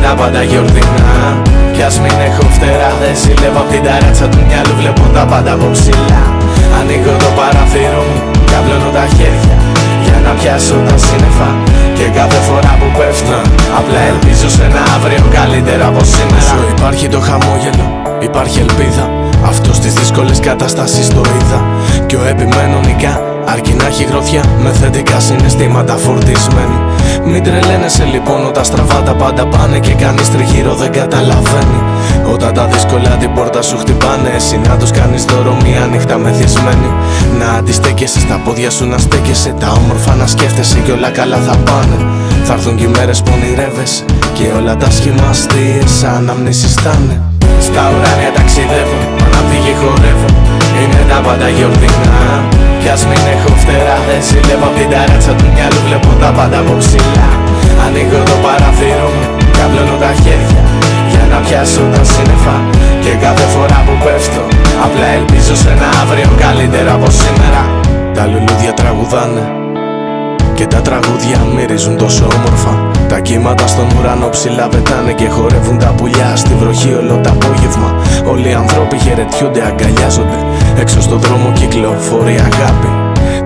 τα πάντα γιορτινά. Κι ας μην έχω φτερά, δεν ζηλεύω απ' την ταράτσα του μυαλού. Βλέπω τα πάντα από ψηλά. Ανοίγω το παράθυρο μου, καβλώνω τα χέρια για να πιάσω τα σύννεφα. Και κάθε φορά που πέφτω, απλά ελπίζω σε ένα αύριο καλύτερο από σήμερα. Όσο υπάρχει το χαμόγελο, υπάρχει ελπίδα. Αυτό στις δύσκολες καταστάσεις το είδα. Κι ο επιμένω νικά, αρκεί να έχει γροθιά με θετικά συναισθήματα φορτισμένη. Μην τρελαίνεσαι λοιπόν όταν στραβά τα πάντα πάνε και κανείς τριγύρω δεν καταλαβαίνει. Όταν τα δύσκολα την πόρτα σου χτυπάνε, εσύ να τους κάνεις δώρο μια νύχτα μεθυσμένη. Να αντιστέκεσαι στα πόδια σου, να στέκεσαι, τα όμορφα να σκέφτεσαι και όλα καλά θα πάνε. Θα έρθουν κι οι μέρες που ονειρεύεσαι και όλα τα σχήμα αστείες αναμνήσεις θα'ναι. Στα ουράνια ταξιδεύω, αναπήγει χορεύω, είναι τα πάντα γιορτινά. Κι ας μην έχω φτερά, δεν ζηλεύω απ' την ταράτσα του μυαλού. Βλέπω τα πάντα από ψηλά. Ανοίγω το παράθυρο μου, καβλώνω τα χέρια για να πιάσω τα σύννεφα. Και κάθε φορά που πέφτω, απλά ελπίζω σε ένα αύριο καλύτερο από σήμερα. Τα λουλούδια τραγουδάνε και τα τραγούδια μυρίζουν τόσο όμορφα. Τα κύματα στον ουρανό ψηλά πετάνε και χορεύουν τα πουλιά στη βροχή όλο το απόγευμα. Όλοι οι άνθρωποι χαιρετιούνται, αγκαλιάζονται. Έξω στον δρόμο κυκλοφορεί αγάπη.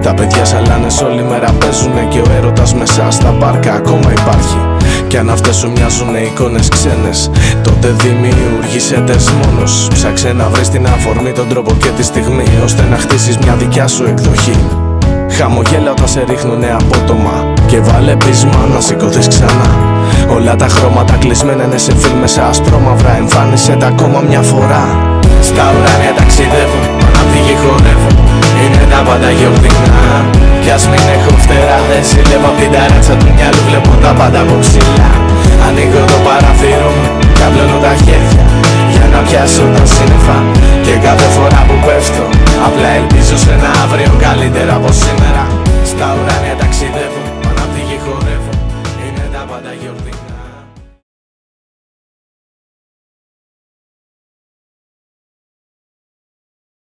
Τα παιδιά σαλάνες όλη μέρα παίζουνε και ο έρωτας μέσα στα πάρκα ακόμα υπάρχει. Κι αν αυτές σου μοιάζουνε εικόνες ξένες, τότε δημιουργήσε τες μόνος. Ψάξε να βρεις την αφορμή, τον τρόπο και τη στιγμή, ώστε να χτίσεις μια δικιά σου εκδοχή. Χαμογέλα όταν σε ρίχνουνε απότομα και βάλε πείσμα να σηκωθείς ξανά. Όλα τα χρώματα κλεισμένα είναι σε φιλμ μέσα ασπρόμαυρα. Εμφάνισε τα ακόμα μια φορά. Στα ουράνια ταξιδεύω, αναπήγει χορεύω, είναι τα πάντα γιορτινά. Κι ας μην έχω φτερά, δεν ζηλεύω απ' την ταράτσα του μυαλού. Βλέπω τα πάντα από